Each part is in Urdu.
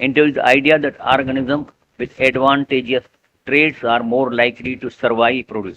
into the idea that organism with advantageous traits are more likely to survive produce।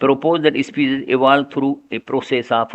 Propose that species evolve through a process of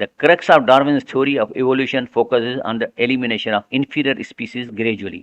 The crux of Darwin's theory of evolution focuses on the elimination of inferior species gradually।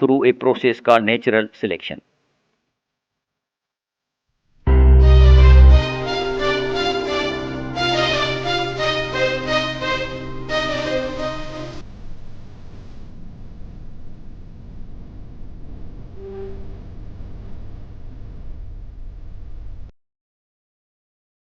through a process called natural selection।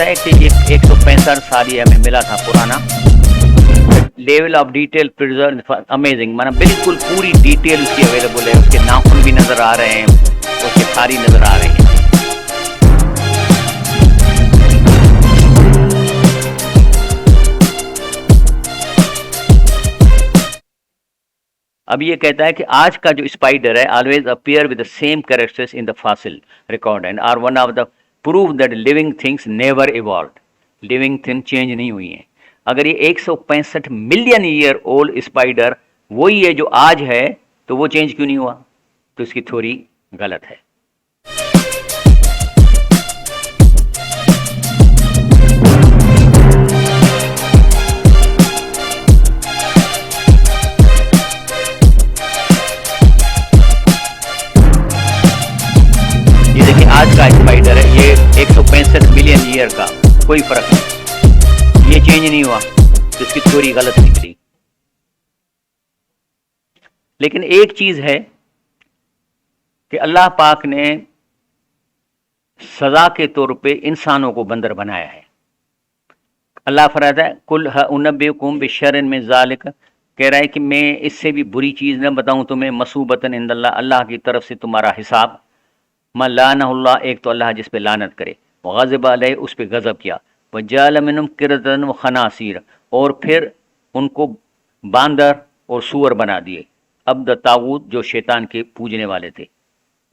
کہتا ہے کہ یہ 165 سال یہ ہمیں ملا تھا پرانا level of detail preserve amazing, مانا بالکل پوری ڈیٹیل اس کی اویلیبل ہے، اس کے ناخن بھی نظر آ رہے ہیں، اس کے ساری نظر آ رہے ہیں. اب یہ کہتا ہے کہ آج کا جو اسپائڈر ہے always appear with the same characters in the fossil record and are one of the proof that living things never evolved. Living thing change نہیں ہوئی ہیں. اگر یہ 165 ملین ایئر اولڈ اسپائڈر وہی ہے جو آج ہے تو وہ چینج کیوں نہیں ہوا؟ تو اس کی تھیوری غلط ہے. یہ دیکھیں آج کا اسپائڈر ہے، یہ 165 ملین ایئر کا کوئی فرق نہیں، یہ چینج نہیں ہوا تو اس کی تھیوری غلط نکلی. لیکن ایک چیز ہے کہ اللہ پاک نے سزا کے طور پہ انسانوں کو بندر بنایا ہے. اللہ فرماتا ہے کل انبئکم بشر من ذالک، کہہ رہا ہے کہ میں اس سے بھی بری چیز نہ بتاؤں تمہیں، مصوبتاً عند اللہ، اللہ کی طرف سے تمہارا حساب. من لعنہ اللہ، ایک تو اللہ جس پہ لعنت کرے، وغضب علیہ، اس پہ غضب کیا، وجعل منہم قردۃ وخناصیر، اور پھر ان کو باندر اور سور بنا دیے. عبد طاغوت، جو شیطان کے پوجنے والے تھے.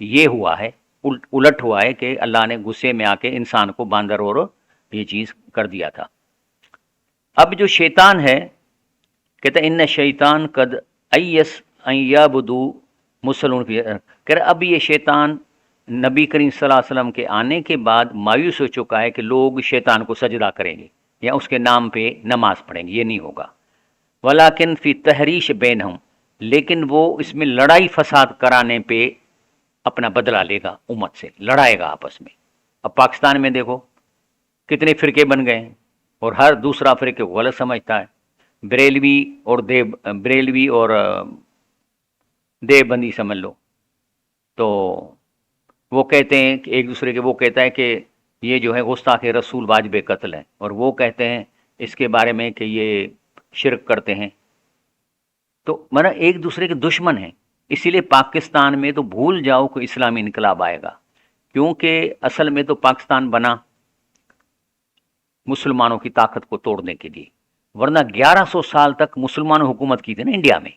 یہ ہوا ہے، الٹ ہوا ہے کہ اللہ نے غصے میں آ کے انسان کو باندر اور یہ چیز کر دیا تھا. اب جو شیطان ہے کہتا ہے ان شیطان قد ایس ان یعبدوا مسلون فی، کہہ رہا اب یہ شیطان نبی کریم صلی اللہ علیہ وسلم کے آنے کے بعد مایوس ہو چکا ہے کہ لوگ شیطان کو سجدہ کریں گے یا اس کے نام پہ نماز پڑھیں گے، یہ نہیں ہوگا. ولیکن فی تحریش بینہم، لیکن وہ اس میں لڑائی فساد کرانے پہ اپنا بدلہ لے گا، امت سے لڑائے گا آپس میں. اب پاکستان میں دیکھو کتنے فرقے بن گئے ہیں اور ہر دوسرا فرقے کو غلط سمجھتا ہے. بریلوی اور دیوبندی سمجھ لو، تو وہ کہتے ہیں کہ ایک دوسرے کے، وہ کہتا ہے کہ یہ جو ہے گستاخ رسول واجب قتل ہے، اور وہ کہتے ہیں اس کے بارے میں کہ یہ شرک کرتے ہیں. تو مطلب ایک دوسرے کے دشمن ہیں. اسی لیے پاکستان میں تو بھول جاؤ کہ اسلامی انقلاب آئے گا، کیونکہ اصل میں تو پاکستان بنا مسلمانوں کی طاقت کو توڑنے کے لیے، ورنہ 1100 سال تک مسلمانوں حکومت کی تھی نا انڈیا میں.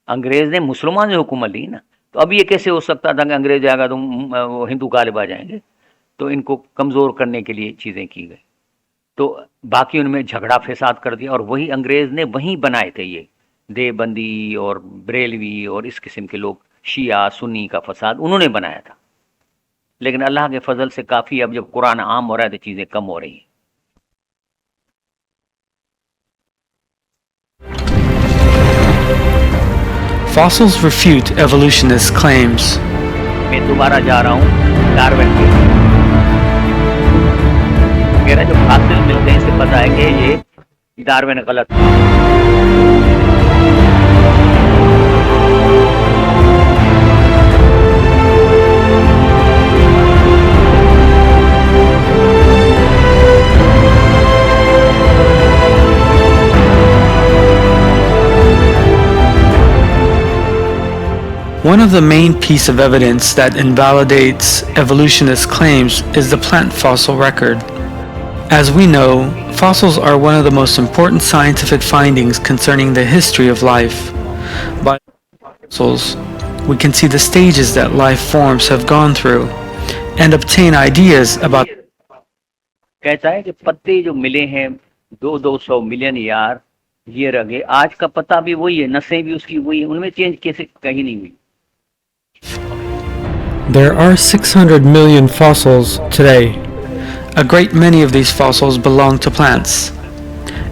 انگریز نے مسلمان سے حکومت لی نا، تو اب یہ کیسے ہو سکتا تھا کہ انگریز جائے گا تو وہ ہندو غالب آ جائیں گے؟ تو ان کو کمزور کرنے کے لیے چیزیں کی گئی. تو باقی ان میں جھگڑا فساد کر دیا، اور وہی انگریز نے وہیں بنائے تھے یہ دیوبندی اور بریلوی اور اس قسم کے لوگ، شیعہ سنی کا فساد انہوں نے بنایا تھا. لیکن اللہ کے فضل سے کافی اب جب قرآن عام ہو رہا ہے تو چیزیں کم ہو رہی ہیں. Fossils refute evolutionists' claims. میں دوبارہ جا رہا ہوں ڈارون کے، میرا جو حاصل ملتے ہیں اس سے پتا ہے کہ یہ ڈارون غلط ہے. One of the main piece of evidence that invalidates evolutionist claims is the plant fossil record. As we know, fossils are one of the most important scientific findings concerning the history of life. By fossils, we can see the stages that life forms have gone through and obtain ideas about. کہتا ہے کہ پتے جو ملے ہیں 200 ملین ایئر اگے، آج کا پتا بھی وہی ہے، نسیں بھی اس کی وہی ہیں، ان میں چینج کیسے کہیں نہیں ہوئی. There are 600 million fossils today. A great many of these fossils belong to plants.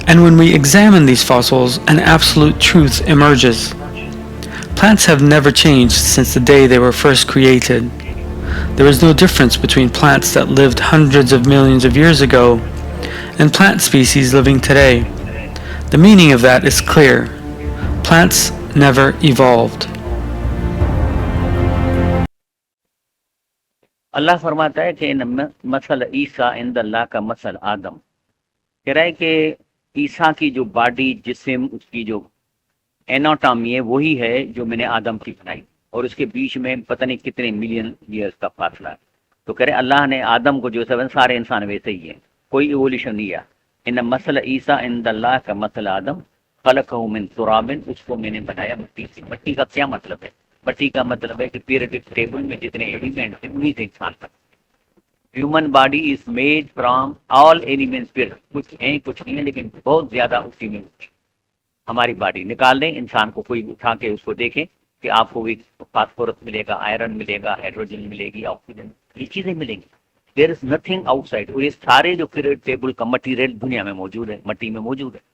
And when we examine these fossils, an absolute truth emerges. Plants have never changed since the day they were first created. There is no difference between plants that lived hundreds of millions of years ago and plant species living today. The meaning of that is clear. Plants never evolved. اللہ فرماتا ہے کہ مثل عیسیٰ عند اللہ کا مثل آدم، کہہ رہا ہے کہ عیسیٰ کی جو باڈی، جسم، اس کی جو ایناٹامی ہے وہی ہے جو میں نے آدم کی بنائی، اور اس کے بیچ میں پتہ نہیں کتنے ملین ایئرز کا فاصلہ ہے۔ تو کہہ رہے اللہ نے آدم کو جو سب سارے انسان ویسے ہی ہیں، کوئی ایولیوشن نہیں ہے۔ ان مثل عیسیٰ عند اللہ کا مثل آدم خلقہ من تراب، اس کو میں نے بنایا مٹی سے۔ مٹی کا کیا مطلب ہے؟ مٹی کا مطلب ہے کہ پیریڈک ٹیبل میں جتنے ایلیمنٹ ہیں انہیں سے انسان بنا۔ Human body is made from all elements, پھر کچھ ہیں کچھ نہیں ہے، لیکن بہت زیادہ اسی میں ہوتی ہے۔ ہماری باڈی نکال دیں، انسان کو کوئی اٹھا کے اس کو دیکھیں کہ آپ کو بھی فاسفورس ملے گا، آئرن ملے گا، ہائیڈروجن ملے گی، آکسیجن، یہ چیزیں ملیں گی۔ دیر از نتھنگ آؤٹ سائڈ، اور یہ سارے جو پیریڈ ٹیبل کا مٹیریل دنیا میں موجود ہے، مٹی میں موجود ہے۔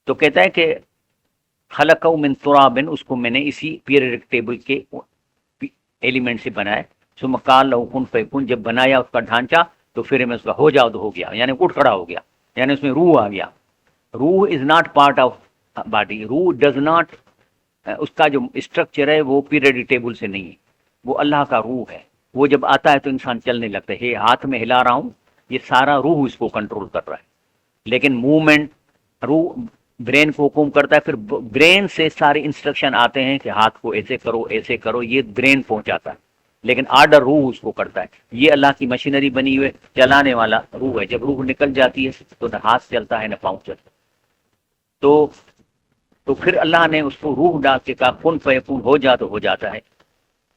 تو کہتا ہے کہ خلقہ من تراب، اس کو میں نے اسی پیریڈک ٹیبل کے ایلیمنٹ سے بنایا۔ ثم قال له کن فیکون، جب بنایا اس کا ڈھانچہ تو پھر میں اس کا ہو جاؤ تو ہو گیا، یعنی اٹھ کھڑا ہو گیا، یعنی اس میں روح آ گیا۔ روح is not part of body, روح ڈز ناٹ، اس کا جو اسٹرکچر ہے وہ پیریڈک ٹیبل سے نہیں ہے، وہ اللہ کا روح ہے۔ وہ جب آتا ہے تو انسان چلنے لگتا ہے، ہاتھ میں ہلا رہا ہوں، یہ سارا روح اس کو کنٹرول کر رہا ہے۔ لیکن موومنٹ روح برین کو حکم کرتا ہے، پھر برین سے سارے انسٹرکشن آتے ہیں کہ ہاتھ کو ایسے کرو ایسے کرو، یہ برین پہنچاتا ہے، لیکن آرڈر روح اس کو کرتا ہے۔ یہ اللہ کی مشینری بنی ہوئے چلانے والا روح ہے۔ جب روح نکل جاتی ہے تو نہ ہاتھ چلتا ہے نہ پاؤں چلتا ہے۔ تو پھر اللہ نے اس کو روح ڈال کے کہا کن فیکون، ہو جا تو ہو جاتا ہے۔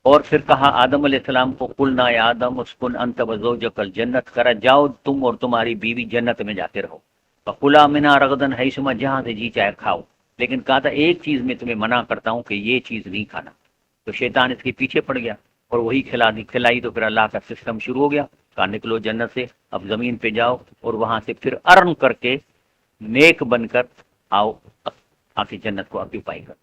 اور پھر کہا آدم علیہ السلام کو قلنا یا آدم اسکن انت وزوجک الجنت، کرا جاؤ تم اور تمہاری بیوی جنت میں جا کے رہو، فکلا منہا رغدن حیثما، جہاں سے جی چاہے کھاؤ، لیکن کہا تھا ایک چیز میں تمہیں منع کرتا ہوں کہ یہ چیز نہیں کھانا۔ تو شیطان اس کے پیچھے پڑ گیا اور وہی کھلائی، تو پھر اللہ کا سسٹم شروع ہو گیا، کہا نکلو جنت سے، اب زمین پہ جاؤ اور وہاں سے پھر ارن کر کے نیک بن کر آؤ، آ کے جنت کو آکیوپائی کر۔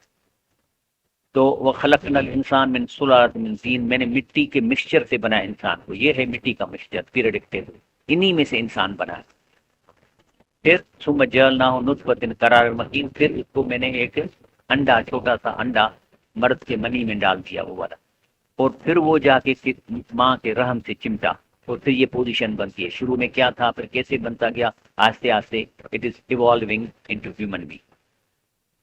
تو وہ خلقنا الانسان من سلالۃ من طین، میں نے مٹی کے مکسچر سے بنایا انسان کو، یہ ہے مٹی کا مکسچر پیریڈک ٹیبل، انہی میں سے انسان بنا۔ پھر ثم جعلناہ نطفۃ قرار مکین، پھر اس کو میں نے ایک انڈا، چھوٹا سا انڈا مرد کے منی میں ڈال دیا وہ والا، اور پھر وہ جا کے ماں کے رحم سے چمٹا، اور پھر یہ پوزیشن بنتی ہے۔ شروع میں کیا تھا، پھر کیسے بنتا گیا، آہستہ آہستہ it is evolving into human being.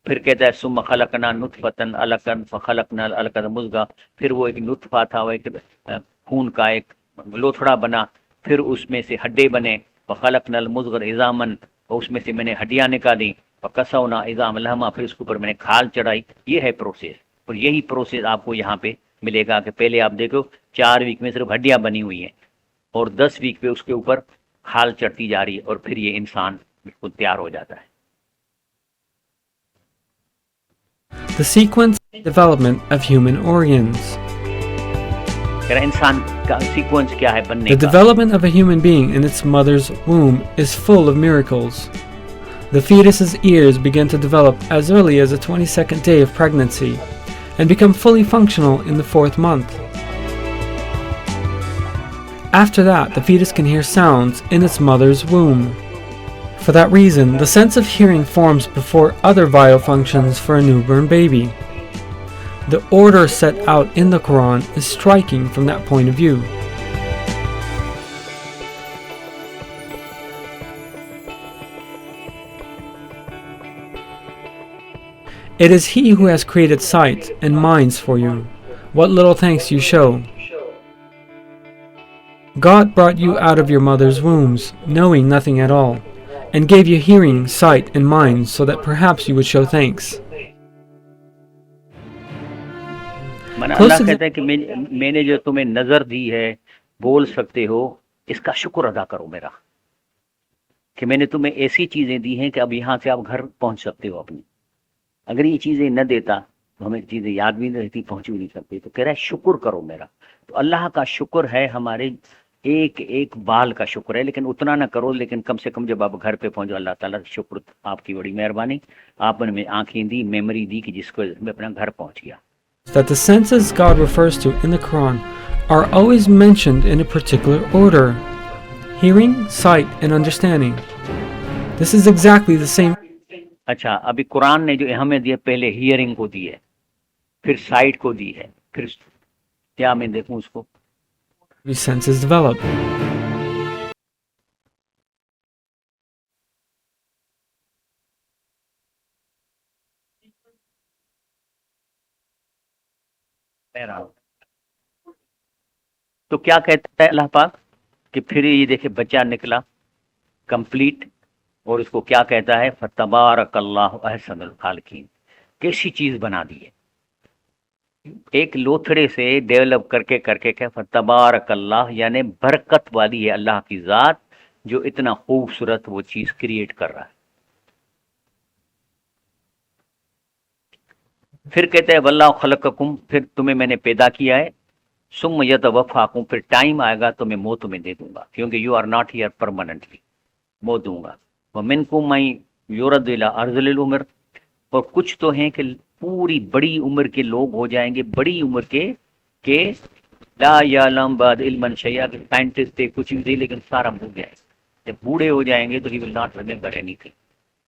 پھر کہتا ہے ثم خلقنا نطفۃ علقا فخلقنا العلقۃ مضغہ، پھر وہ ایک نطفہ تھا، وہ ایک خون کا ایک لوتھڑا بنا، پھر اس میں سے ہڈے بنے، فخلقنا المضغہ عظاما، اور اس میں سے میں نے ہڈیاں نکالی، فکسونا عظام لحما، پھر اس کے اوپر میں نے کھال چڑھائی۔ یہ ہے پروسیس، اور یہی پروسیس آپ کو یہاں پہ ملے گا کہ پہلے آپ دیکھو 4 ویک میں صرف ہڈیاں بنی ہوئی ہیں، اور 10 ویک پہ اس کے اوپر کھال چڑھتی جا رہی ہے، اور پھر یہ انسان بالکل تیار ہو جاتا ہے۔ The sequence and development of human organs. انسان کا سیکوینس کیا ہے بننے The کا؟ development of a human being in its mother's womb is full of miracles. The fetus's ears begin to develop as early as the 22nd day of pregnancy and become fully functional in the 4th month. After that, the fetus can hear sounds in its mother's womb. For that reason, the sense of hearing forms before other vital functions for a newborn baby. The order set out in the Quran is striking from that point of view. It is He who has created sight and minds for you. What little thanks you show. God brought you out of your mother's wombs, knowing nothing at all, and gave you hearing, sight, and minds so that perhaps you would show thanks. اللہ کہتا ہے کہ میں نے جو تمہیں نظر دی ہے، بول سکتے ہو، اس کا شکر ادا کرو میرا، کہ میں نے تمہیں ایسی چیزیں دی ہیں کہ اب یہاں سے آپ گھر پہنچ سکتے ہو اپنی۔ اگر یہ چیزیں نہ دیتا تو ہمیں چیزیں یاد بھی نہیں رہتی، پہنچ بھی نہیں سکتی۔ تو کہہ رہا ہے شکر کرو میرا۔ تو اللہ کا شکر ہے، ہمارے ایک ایک بال کا شکر ہے، لیکن اتنا نہ کرو، لیکن کم سے کم جب آپ گھر پہ پہنچو، اللہ تعالیٰ شکر، آپ کی بڑی مہربانی، آپ نے آنکھیں دی، میموری دی کہ جس کو میں اپنا گھر پہنچ گیا۔ That the senses God refers to in the Quran are always mentioned in a particular order: hearing, sight, and understanding. This is exactly the same. اچھا، ابھی قرآن نے جو اہمیت دی ہے، پہلے ہیئرنگ کو دی ہے، پھر سائٹ کو دی ہے، پھر کیا میں دیکھوں اس کو، senses develop. تو کیا کہتا ہے اللہ پاک کہ پھر یہ دیکھے بچہ نکلا کمپلیٹ، اور اس کو کیا کہتا ہے فتبارک اللہ احسن الخالقین. کیسی چیز بنا دی ہے، ایک لوتھڑے سے ڈیولپ کر کے کہ فتبارک اللہ، یعنی برکت والی ہے اللہ کی ذات جو اتنا خوبصورت وہ چیز کریٹ کر رہا ہے. پھر کہتے ہیں واللہ خلقکم، پھر تمہیں میں نے پیدا کیا ہے، ثم یتوفاکم، پھر ٹائم آئے گا تو میں موت تمہیں دے دوں گا، کیونکہ you are not here permanently, موت دوں گا. ومنکم من یرد الی ارذل العمر، اور کچھ تو ہیں کہ پوری بڑی عمر کے لوگ ہو جائیں گے، بڑی عمر کے کہ لا یعلم بعد علما شیئا، کہ سائنٹسٹ تھے کچھ بھی تھے لیکن سارا بھول گئے. جب بوڑھے ہو جائیں گے تو he will not remember anything.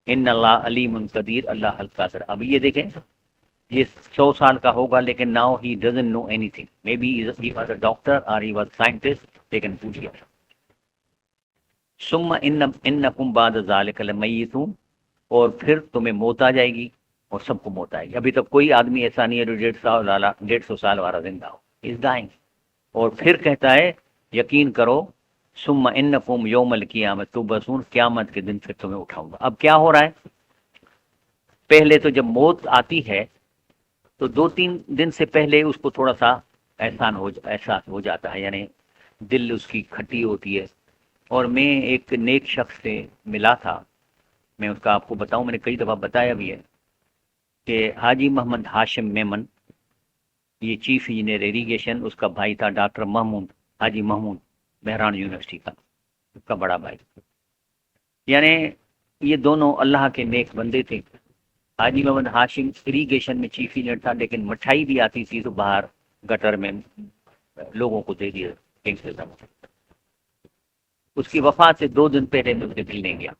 ان اللہ علیم قدیر، اللہ القادر. اب یہ دیکھیں یہ 100 سال کا ہوگا لیکن now he doesn't know anything, maybe he was a doctor اور ہی واز سائنٹسٹ لیکن پوچھ گیا. ثم انکم بعد ذالک لمیتون، اور پھر تمہیں موت آ جائے گی، اور سب کو موت آئے گی. ابھی تک کوئی آدمی ایسا نہیں ہے جو 150 سال والا زندہ ہو، از ڈائنگ. اور پھر کہتا ہے یقین کرو ثم انکم یوم القیامت تبعثون، قیامت کے دن پھر تمہیں اٹھاؤں گا. اب کیا ہو رہا ہے، پہلے تو جب موت آتی ہے تو 2-3 دن سے پہلے اس کو تھوڑا سا احساس ہو جاتا ہے، یعنی دل اس کی کھٹی ہوتی ہے. اور میں ایک نیک شخص سے ملا تھا، میں اس کا آپ کو بتاؤں، میں نے کئی دفعہ بتایا بھی ہے کہ حاجی محمد ہاشم میمن، یہ چیف انجینئر ایریگیشن، اس کا بھائی تھا ڈاکٹر محمود، حاجی محمود، بہران یونیورسٹی کا، اس کا بڑا بھائی. یعنی یہ دونوں اللہ کے نیک بندے تھے. حاجی محمد ہاشم اریگیشن میں چیف انجینئر تھا، لیکن مٹھائی بھی آتی تھی تو باہر گٹر میں لوگوں کو دے دیا. اس کی وفات سے 2 دن پہلے میں اسے ملنے گیا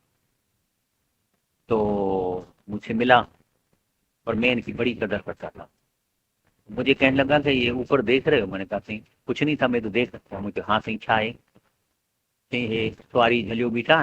تو مجھ سے ملا، اور میں ان کی بڑی قدر کرتا تھا. مجھے کہنے لگا کہ یہ اوپر دیکھ رہے ہو؟ میں نے کہا سی کچھ نہیں تھا، میں تو دیکھ سکتا ہوں. مجھے ہاں سی چھائے سواری جھلیو بیٹھا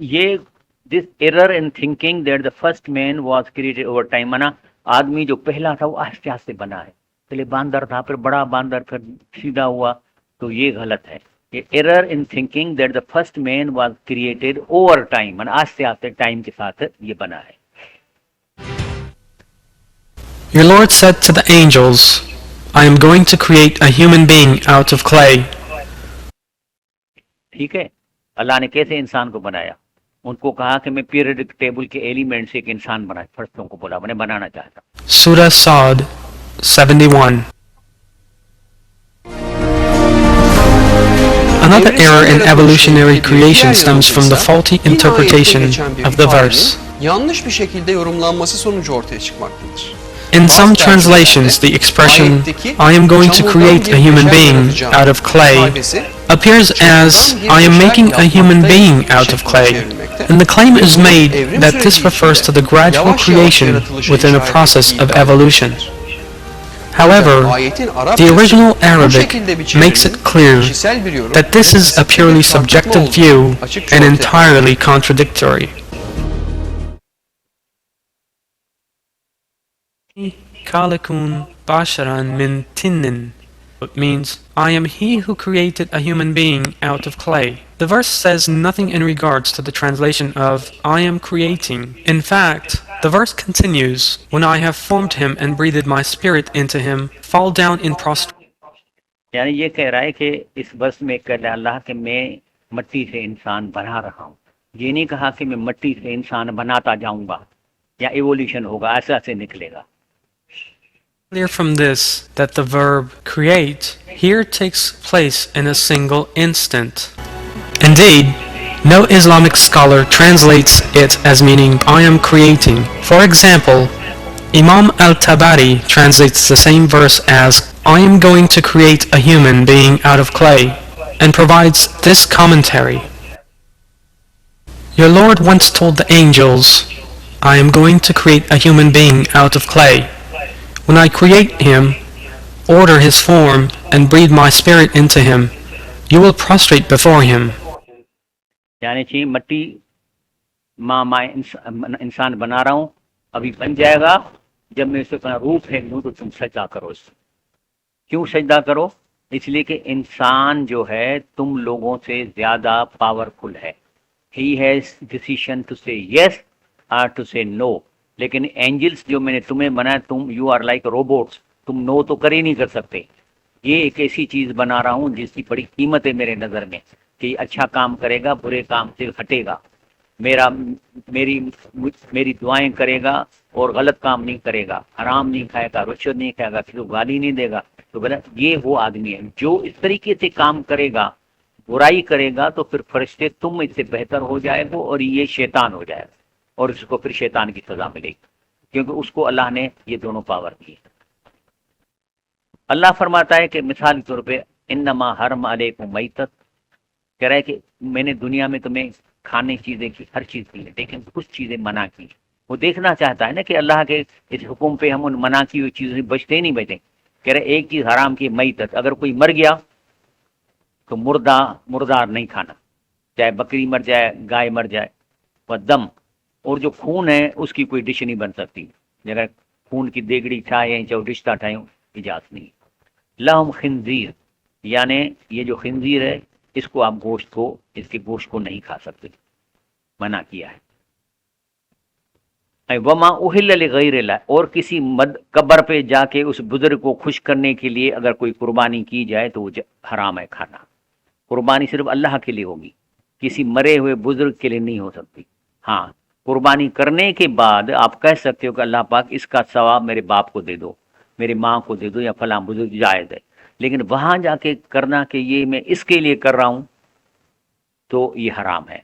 یہ this error in thinking that the first man was created over time, مانا آدمی جو پہلا تھا وہ آہستہ آہستہ بنا ہے. پہلے باندر تھا، پھر بڑا باندر، پھر سیدھا ہوا، تو یہ غلط ہے. یہ error in thinking that the first man was created over time, مانا آہستہ آہستہ ٹائم کے ساتھ یہ بنا ہے. Your Lord said to the angels, I am going to create a human being out of clay. ٹھیک ہے، اللہ نے کیسے انسان کو بنایا؟ ان کو کہا کہ میں پیریڈک ٹیبل کے ایلیمنٹ سے ایک انسان بنا، فرشتوں کو بولا میں نے بنانا چاہتا. Surah Sad 71. Another error in evolutionary creation stems from the faulty interpretation of the verse. Yanlış bir şekilde yorumlanması sonucu ortaya çıkmaktadır. In some translations, the expression, I am going to create a human being out of clay, appears as, I am making a human being out of clay, and the claim is made that this refers to the gradual creation within a process of evolution. However, the original Arabic makes it clear that this is a purely subjective view and entirely contradictory. Khalaqun basharan min tinnin, it means, I am he who created a human being out of clay. The verse says nothing in regards to the translation of I am creating. In fact, the verse continues, when I have formed him and breathed my spirit into him, fall down in prostration. یعنی یہ کہہ رہا ہے کہ اس بس میں کہہ رہا اللہ کہ میں مٹی سے انسان بنا رہا ہوں، یہ نہیں کہا کہ میں مٹی سے انسان بناتا جاؤں گا یا ایوولوشن ہوگا، ایسا سے نکلے گا۔ Clear from this that the verb create here takes place in a single instant. Indeed, no Islamic scholar translates it as meaning I am creating. For example, Imam al-Tabari translates the same verse as I am going to create a human being out of clay and provides this commentary. Your Lord once told the angels, I am going to create a human being out of clay. When I create him, order his form, and breathe my spirit into him, you will prostrate before him. یعنی چاہیے مٹی ماں انسان بنا رہا ہوں، ابھی بن جائے گا، جب میں اسے روح پھینک دوں تو تم سجدہ کرو اس سے۔ کیوں سجدہ کرو؟ اس لیے کہ انسان جو ہے تم لوگوں سے زیادہ پاورفل ہے۔ ہی ہیز ڈیسیشن ٹو سے یس اور ٹو سے نو، لیکن اینجلس جو میں نے تمہیں بنایا، تم یو آر لائک روبوٹس، تم نو تو کر ہی نہیں کر سکتے۔ یہ ایک ایسی چیز بنا رہا ہوں جس کی بڑی قیمت ہے میرے نظر میں، کہ اچھا کام کرے گا، برے کام سے ہٹے گا، میری دعائیں کرے گا اور غلط کام نہیں کرے گا، حرام نہیں کھائے گا، رشوت نہیں کھائے گا، کسی کو گالی نہیں دے گا۔ تو یہ وہ آدمی ہے جو اس طریقے سے کام کرے گا، برائی کرے گا، تو پھر فرشتے تم اس سے بہتر ہو جائے گا اور یہ شیطان ہو جائے گا، اور اس کو پھر شیطان کی سزا ملے گی، کیونکہ اس کو اللہ نے یہ دونوں پاور دی۔ اللہ فرماتا ہے کہ مثال کے طور پہ انما حرم علیکم میتت، کہہ رہا ہے کہ میں نے دنیا میں تمہیں کھانے چیزیں کی، ہر چیز کی، لیکن کچھ چیزیں منع کی۔ وہ دیکھنا چاہتا ہے نا کہ اللہ کے اس حکم پہ ہم ان منع کی ہوئی چیزیں بچتے ہی نہیں بچیں۔ کہہ رہے ایک چیز حرام کی میتت، اگر کوئی مر گیا تو مردار نہیں کھانا، چاہے بکری مر جائے، گائے مر جائے، وہ دم، اور جو خون ہے اس کی کوئی ڈش نہیں بن سکتی، اگر خون کی دیگڑی کھائیں چاہے رشتہ ٹھائیں اجازت نہیں۔ لہم خنزیر، یعنی یہ جو خنزیر ہے اس کو آپ اس کے گوشت کو نہیں کھا سکتے، منع کیا ہے۔ وما اہل لغیر اللہ، اور کسی قبر پہ جا کے اس بزرگ کو خوش کرنے کے لیے اگر کوئی قربانی کی جائے تو وہ حرام ہے کھانا۔ قربانی صرف اللہ کے لیے ہوگی، کسی مرے ہوئے بزرگ کے لیے نہیں ہو سکتی۔ ہاں، قربانی کرنے کے بعد آپ کہہ سکتے ہو کہ اللہ پاک اس کا ثواب میرے باپ کو دے دو، میری ماں کو دے دو، یا فلاں بزرگ، جائز ہے، لیکن وہاں جا کے کرنا کہ یہ میں اس کے لیے کر رہا ہوں تو یہ حرام ہے۔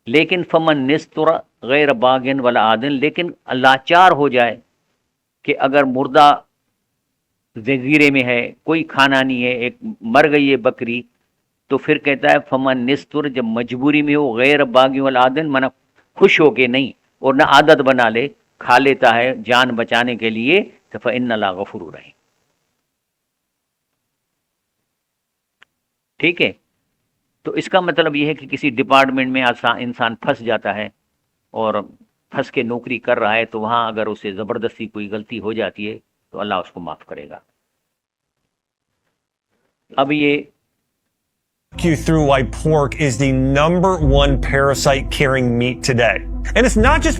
لیکن فمن نستر غیر باغن ولا عادن، لیکن لاچار ہو جائے کہ اگر مردہ جزیرے میں ہے، کوئی کھانا نہیں ہے، ایک مر گئی ہے بکری، تو پھر کہتا ہے فمن نستر، جب مجبوری میں ہو، غیر باغن ولا عادن، منع خوش ہو کے نہیں، اور نہ عادت بنا لے، کھا لیتا ہے جان بچانے کے لیے، تو فإن اللہ غفور رحیم۔ ٹھیک ہے، تو اس کا مطلب یہ ہے کہ کسی ڈپارٹمنٹ میں انسان پھنس جاتا ہے اور پھنس کے نوکری کر رہا ہے، تو وہاں اگر اسے زبردستی کوئی غلطی ہو جاتی ہے تو اللہ اس کو معاف کرے گا۔ اب یہ you through why pork is the #1 parasite carrying meat today. And it's not just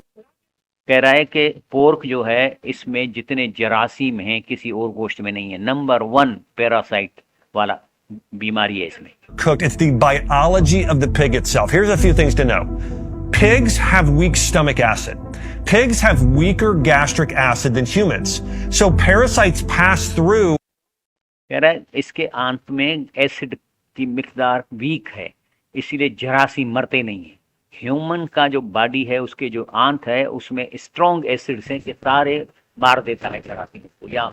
کہہ رہا ہے کہ پورک جو ہے اس میں جتنے جراثیم ہیں کسی اور گوشت میں نہیں ہے، نمبر 1 پیراسائٹ والا بیماری ہے اس میں۔ cooked, it's the biology of the pig itself. Here's a few things to know. Pigs have weak stomach acid. Pigs have weaker gastric acid than humans. So parasites pass through. کہہ رہا ہے اس کے آنت میں ایسڈ کی مقدار ویک ہے، اسی لیے جراثیم مرتے نہیں ہیں۔ ہیومن کا جو باڈی ہے، اس کے جو آنت ہے، اس میں اسٹرانگ ایسڈز ہیں کہ سارے مار دیتا ہے جراثیم کو، یا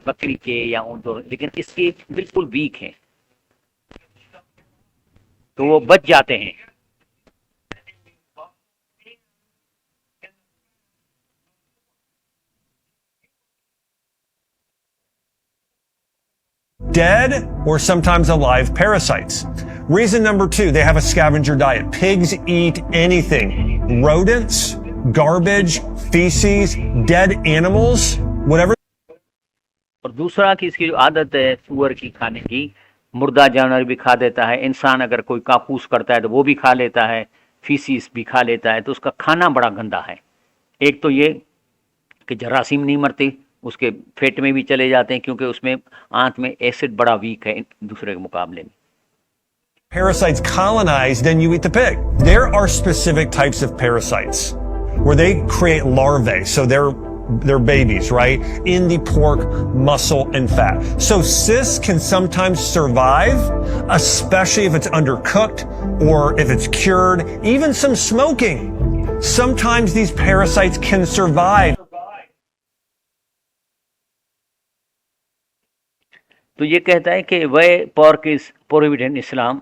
بکری کے یا اون، لیکن اس کے بالکل ویک ہیں تو وہ بچ جاتے ہیں۔ Dead or sometimes alive parasites. Reason number 2, they have a scavenger diet. Pigs eat anything. Rodents, garbage, feces, dead animals, whatever. اور دوسرا کہ اس کی جو عادت ہے سور کی کھانے کی، مردہ جانور بھی کھا دیتا ہے، انسان اگر کوئی کاکوس کرتا ہے تو وہ بھی کھا لیتا ہے، فیسیس بھی کھا لیتا ہے، تو اس کا کھانا بڑا گندا ہے۔ ایک تو یہ کہ جراثیم نہیں مرتے، اس کے فیٹ میں بھی چلے جاتے ہیں کیونکہ اس میں آنت میں ایسڈ بڑا ویک ہے دوسرے کے مقابلے میں. Parasites colonize, then you eat the pig. There are specific types of parasites where they create larvae, so they're babies, right, in the pork, muscle, and fat. So cysts can sometimes survive, especially if it's undercooked or if it's cured, even some smoking. Sometimes these parasites can survive. تو یہ کہتا ہے کہ وہ پورک از پروہیبٹڈ ان اسلام.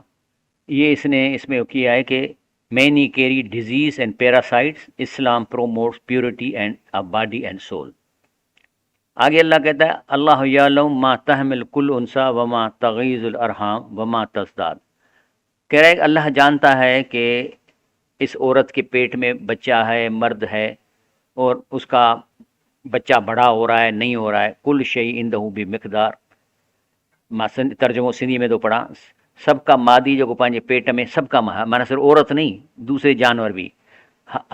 یہ اس نے اس میں کیا ہے کہ many carry disease and parasites, Islam promotes purity and body and soul. آگے اللہ کہتا ہے اللہ یعلم ما تحمل کل انثی وما تغیض الارحام وما تزداد. کہہ رہا ہے کہ اللہ جانتا ہے کہ اس عورت کے پیٹ میں بچہ ہے، مرد ہے، اور اس کا بچہ بڑا ہو رہا ہے نہیں ہو رہا ہے. کل شیء عنده بمقدار. ترجمہ سندھی میں تو پڑھا سب کا مادی جو پانچے پیٹ میں سب کا مانا صرف عورت نہیں دوسرے جانور بھی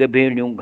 گبھیڑیوں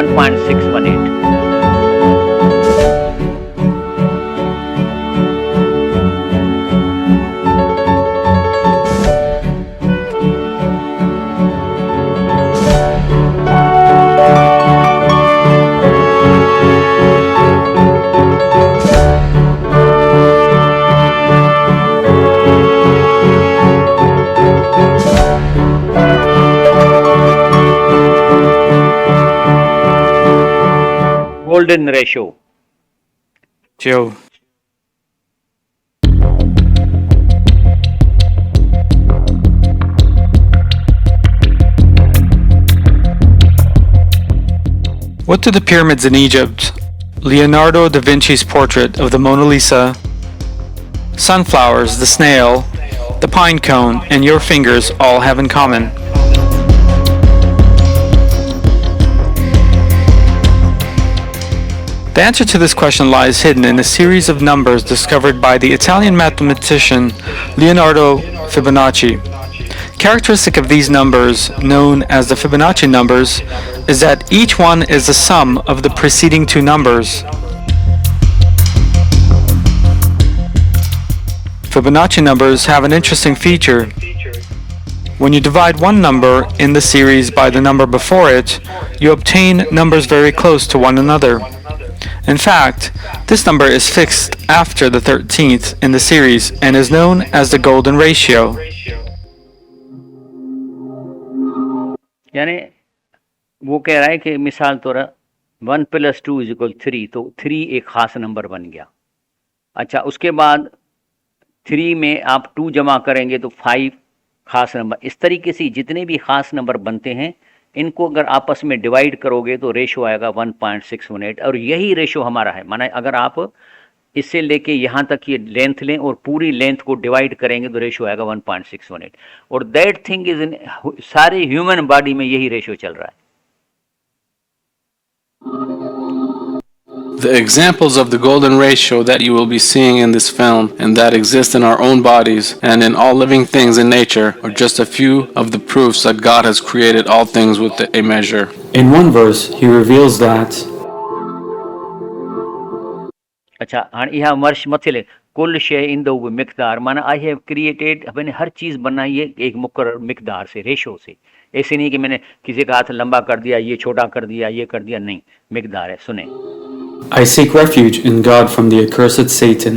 1.618. Golden ratio. Joe. What do the pyramids in Egypt, Leonardo da Vinci's portrait of the Mona Lisa, sunflowers, the snail, the pine cone, and your fingers all have in common? The answer to this question lies hidden in a series of numbers discovered by the Italian mathematician Leonardo Fibonacci. Characteristic of these numbers, known as the Fibonacci numbers, is that each one is the sum of the preceding two numbers. Fibonacci numbers have an interesting feature. When you divide one number in the series by the number before it, you obtain numbers very close to one another. In fact, this number is fixed after the 13th in the series and is known as the golden ratio. یعنی وہ کہہ رہا ہے کہ مثال طور 1 + 2 = 3 تو 3 ایک خاص نمبر بن گیا. اچھا اس کے بعد 3 میں آپ 2 جمع کریں گے تو 5 خاص نمبر. اس طریقے سے جتنے بھی خاص نمبر بنتے ہیں ان کو اگر آپس میں ڈیوائڈ کرو گے تو ریشو آئے گا 1.618 اور یہی ریشو ہمارا ہے. مانا اگر آپ اس سے لے کے یہاں تک یہ لینتھ لیں اور پوری لینتھ کو ڈیوائڈ کریں گے تو ریشو آئے گا 1.618 اور دیٹ تھنگ از ان ساری ہیومن باڈی میں یہی ریشو چل رہا ہے. The examples of the golden ratio that you will be seeing in this film and that exist in our own bodies and in all living things in nature are just a few of the proofs that God has created all things with a measure. In one verse, he reveals that اچھا ہاں یہ مرش متھے لے کل شے اندو مقدار مانا آئی ہیو کریٹڈ میں نے ہر چیز بنائی ہے ایک مقرر مقدار سے ریشو سے. ایسے نہیں کہ میں نے کسی کا ہاتھ لمبا کر دیا یہ چھوٹا کر دیا یہ کر دیا، نہیں مقدار ہے. سنیں I seek refuge in God from the accursed Satan.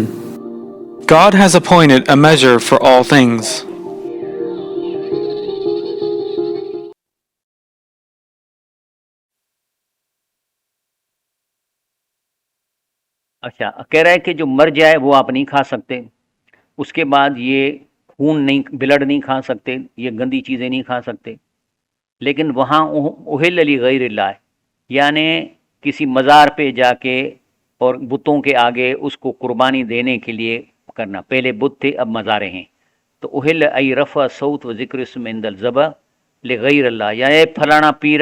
God has appointed a measure for all things. اچھا کہہ رہا ہے کہ جو مر جائے وہ آپ نہیں کھا سکتے. اس کے بعد یہ خون نہیں بلڈ نہیں کھا سکتے، یہ گندی چیزیں نہیں کھا سکتے. لیکن وہاں اہل علی غیر اللہ یعنی کسی مزار پہ جا کے اور بتوں کے آگے اس کو قربانی دینے کے لیے کرنا. پہلے بت تھے اب مزاریں ہیں. تو اہل ای رفع صوت و ذکر اسم عند الذبح لغیر اللہ, یا اے فلانا پیر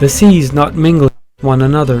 The seas not mingle with one another.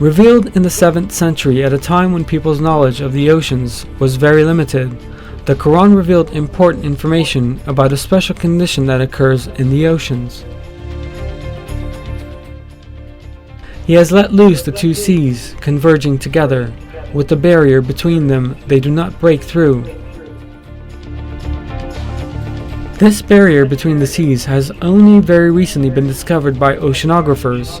Revealed in the 7th century at a time when people's knowledge of the oceans was very limited, the Quran revealed important information about a special condition that occurs in the oceans. He has let loose the two seas converging together. With the barrier between them, they do not break through. This barrier between the seas has only very recently been discovered by oceanographers.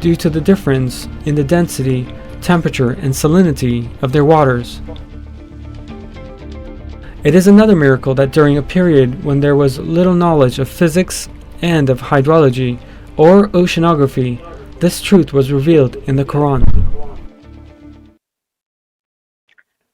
due to the difference in the density, temperature, and salinity of their waters. It is another miracle that during a period when there was little knowledge of physics and of hydrology or oceanography, this truth was revealed in the Quran.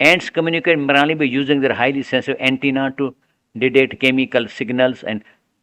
ants communicate primarily by using their highly sensitive antenna to detect chemical signals and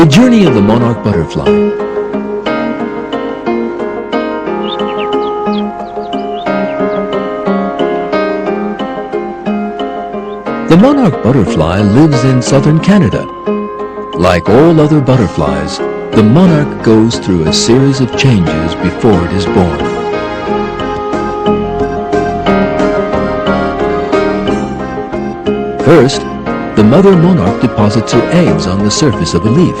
The journey of the monarch butterfly. The monarch butterfly lives in southern Canada. Like all other butterflies, the monarch goes through a series of changes before it is born. First, the mother monarch deposits her eggs on the surface of a leaf.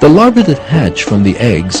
The larvae that hatch from the eggs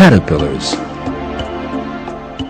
caterpillars.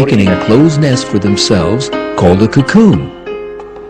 make an enclosed nest for themselves called a cocoon.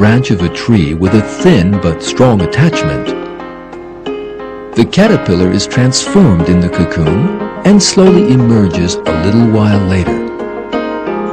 branch of a tree with a thin but strong attachment. The caterpillar is transformed in the cocoon and slowly emerges a little while later.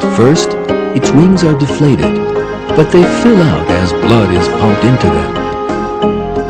At first, its wings are deflated, but they fill out as blood is pumped into them.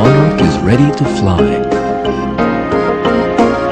monarch is ready to fly.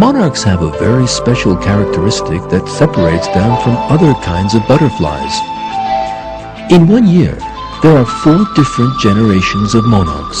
Monarchs have a very special characteristic that separates them from other kinds of butterflies. In 1 year, there are 4 different generations of monarchs.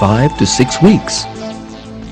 5 to 6 weeks.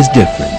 is different.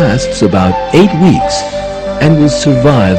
lasts about 8 weeks and will survive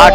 8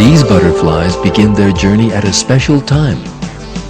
These butterflies begin their journey at a special time,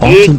autumn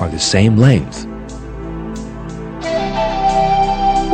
are the same length.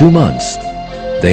2 months, they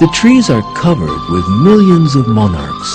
The trees are covered with millions of monarchs.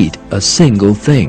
eat a single thing.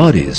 bodies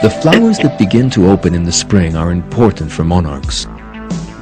The flowers that begin to open in the spring are important for monarchs.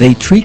they treat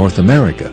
North America.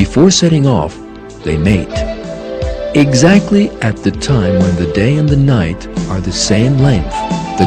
before setting off, they mate. Exactly at the time when the day and the night are the same length, the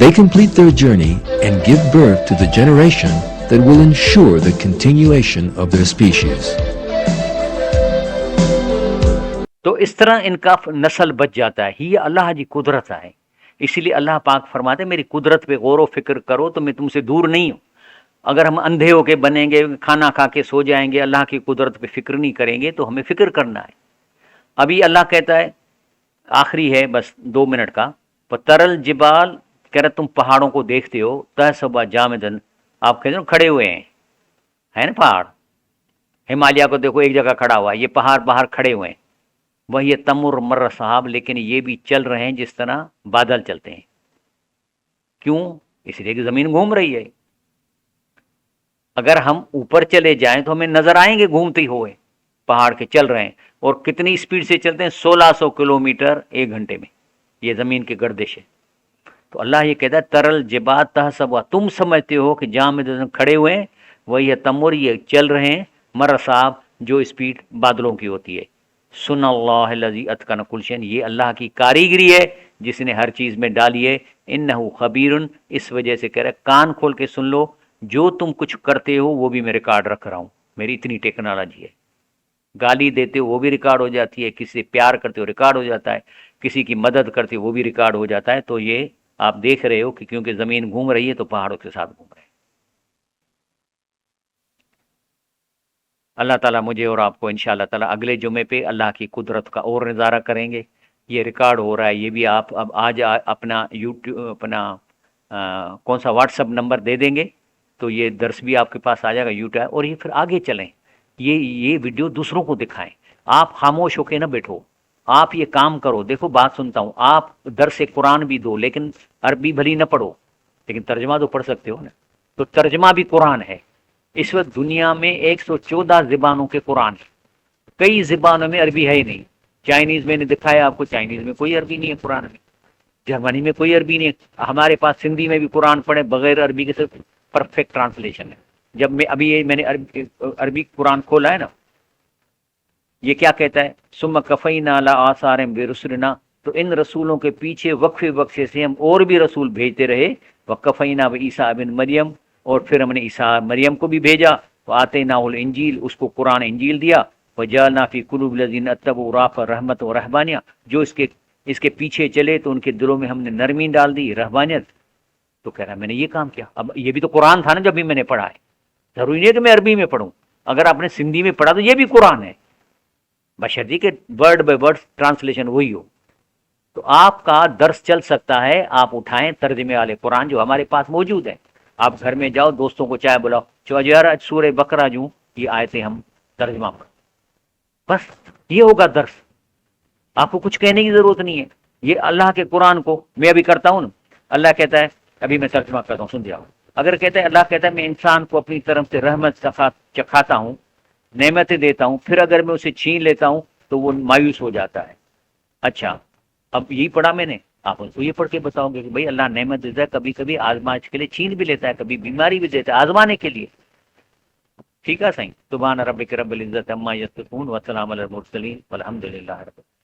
They complete their journey and give birth to the generation that will ensure the continuation of their species. تو اس طرح ان کا نسل بچ جاتا ہے. یہ اللہ کی قدرت ہے. اسی لیے اللہ پاک فرماتے ہیں میری قدرت پہ غور و فکر کرو تو میں تم سے دور نہیں ہوں. اگر ہم اندھے ہو کے بنیں گے, کھانا کھا کے سو جائیں گے, اللہ کی قدرت پہ فکر نہیں کریں گے تو ہمیں فکر کرنا ہے. ابھی اللہ کہتا ہے, آخری ہے بس 2 منٹ کا, پترل جبال, کہہ رہا تم پہاڑوں کو دیکھتے ہو, تحسبا جامدن, آپ کہتے ہو کھڑے ہوئے ہیں, ہے نا پہاڑ, ہمالیہ کو دیکھو ایک جگہ کھڑا ہوا ہے, یہ پہاڑ باہر کھڑے ہوئے ہیں. وہی تمر مر صاحب, لیکن یہ بھی چل رہے ہیں جس طرح بادل چلتے ہیں. کیوں؟ اس لیے کہ زمین گھوم رہی ہے. اگر ہم اوپر چلے جائیں تو ہمیں نظر آئیں گے گھومتے ہوئے, پہاڑ کے چل رہے ہیں, اور کتنی اسپیڈ سے چلتے ہیں, 1600 کلومیٹر 1 گھنٹے میں. یہ زمین کی گردش ہے. تو اللہ یہ کہتا ہے ترل جبات تحسبا, تم سمجھتے ہو کہ جامد کھڑے ہوئے ہیں, وہی تمر, یہ چل رہے ہیں, مر صاحب, جو اسپیڈ بادلوں کی ہوتی ہے. سن اللہ الذی اتقن کل شیء, یہ اللہ کی کاریگری ہے جس نے ہر چیز میں ڈالی ہے. انہ خبیر, اس وجہ سے کہہ رہا ہے کان کھول کے سن لو, جو تم کچھ کرتے ہو وہ بھی میں ریکارڈ رکھ رہا ہوں. میری اتنی ٹیکنالوجی ہے. گالی دیتے ہو وہ بھی ریکارڈ ہو جاتی ہے, کسی سے پیار کرتے ہو ریکارڈ ہو جاتا ہے, کسی کی مدد کرتے ہو وہ بھی ریکارڈ ہو جاتا ہے. تو یہ آپ دیکھ رہے ہو کہ کیونکہ زمین گھوم رہی ہے تو پہاڑوں کے ساتھ گھوم رہے ہیں. اللہ تعالیٰ مجھے اور آپ کو انشاءاللہ تعالیٰ اگلے جمعے پہ اللہ کی قدرت کا اور نظارہ کریں گے. یہ ریکارڈ ہو رہا ہے, یہ بھی آپ اب آج اپنا یوٹیوب, اپنا کون سا واٹس اپ نمبر دے دیں گے تو یہ درس بھی آپ کے پاس آ جائے گا یوٹیوب. اور یہ پھر آگے چلیں, یہ ویڈیو دوسروں کو دکھائیں. آپ خاموش ہو کے نہ بیٹھو, آپ یہ کام کرو. دیکھو بات سنتا ہوں, آپ درس قرآن بھی دو, لیکن عربی بھلی نہ پڑھو, لیکن ترجمہ تو پڑھ سکتے ہو نا. تو ترجمہ بھی قرآن ہے. اس وقت دنیا میں 114 زبانوں کے قرآن ہیں. کئی زبانوں میں عربی ہے ہی نہیں. چائنیز میں نے دکھایا آپ کو, چائنیز میں کوئی عربی نہیں ہے قرآن میں. جرمنی میں کوئی عربی نہیں ہے. ہمارے پاس سندھی میں بھی قرآن پڑھے بغیر عربی کے, صرف پرفیکٹ ٹرانسلیشن ہے. جب میں نے عربی قرآن کھولا ہے نا, یہ کیا کہتا ہے, ثم کفینا علی آثارہم برسلنا, تو ان رسولوں کے پیچھے وقفے وقفے سے ہم اور بھی رسول بھیجتے رہے. وکفینا بعیسیٰ ابن مریم, اور پھر ہم نے عیسیٰ مریم کو بھی بھیجا. وآتیناہ الانجیل, اس کو قرآن انجیل دیا. وجعلنا فی قلوب الذین اتبعوا رأفۃ رحمت و رہبانیہ, جو اس کے پیچھے چلے تو ان کے دلوں میں ہم نے نرمی ڈال دی, رہبانیت. تو کہہ رہا میں نے یہ کام کیا. اب یہ بھی تو قرآن تھا نا جب بھی میں نے پڑھا ہے, ضروری نہیں ہے کہ میں عربی میں پڑھوں. اگر آپ نے سندھی میں پڑھا تو یہ بھی قرآن ہے, بشرطیکہ کہ ورڈ بائی ورڈ ٹرانسلیشن وہی ہو. تو آپ کا درس چل سکتا ہے. آپ اٹھائیں ترجمے والے قرآن جو ہمارے پاس موجود ہیں. آپ گھر میں جاؤ, دوستوں کو چائے بلاؤ, یار سورہ بقرہ جو یہ آیتیں ہم ترجمہ پڑھیں, بس یہ ہوگا درس. آپ کو کچھ کہنے کی ضرورت نہیں ہے. یہ اللہ کے قرآن کو میں ابھی کرتا ہوں نا, اللہ کہتا ہے, ابھی میں ترجمہ کرتا ہوں, سن جاؤ. اگر کہتا ہے, اللہ کہتا ہے میں انسان کو اپنی طرف سے رحمت صفات چکھاتا ہوں, نعمتیں دیتا ہوں, پھر اگر میں اسے چھین لیتا ہوں تو وہ مایوس ہو جاتا ہے. اچھا, اب یہی پڑھا میں نے, آپ ان کو یہ پڑھ کے بتاؤ گے کہ بھائی اللہ نعمت دیتا ہے, کبھی کبھی آزمائش کے لیے چھین بھی لیتا ہے, کبھی بیماری بھی دیتا ہے آزمانے کے لیے. ٹھیک ہے صحیح. سبحان ربک رب العزت عما یصفون وسلام علی المرسلین والحمد للہ رب العالمین.